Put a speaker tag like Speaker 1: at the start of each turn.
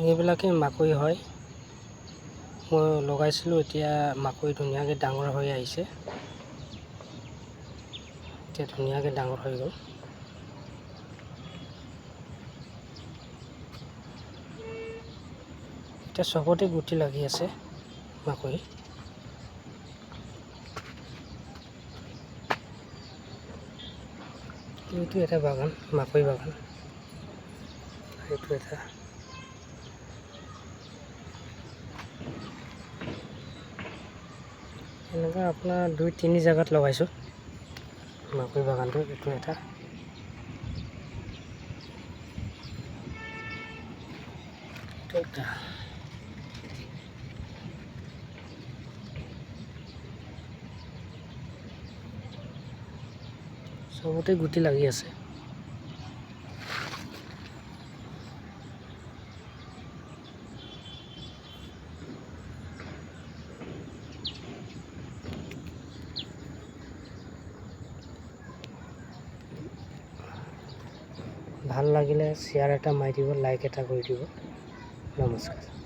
Speaker 1: এইবিলাকে মাকৈ হয়। মই লগাইছিলোঁ, এতিয়া মাকৈ ধুনীয়াকৈ ডাঙৰ হৈ আহিছে। এতিয়া ধুনীয়াকৈ ডাঙৰ হৈ গ'ল। এতিয়া চবতে গুটি লাগি আছে মাকৈ। এইটো এটা বাগান, মাকৈ বাগান। এইটো এটা এনেকৈ আপোনাৰ 2-3 জেগাত লগাইছোঁ মাকৈ বাগানটো। এইটো এটা চবতে গুটি লাগি আছে। ভাল লাগিলে শ্বেয়াৰ এটা মাৰি দিব, লাইক এটা কৰি দিব। নমস্কাৰ।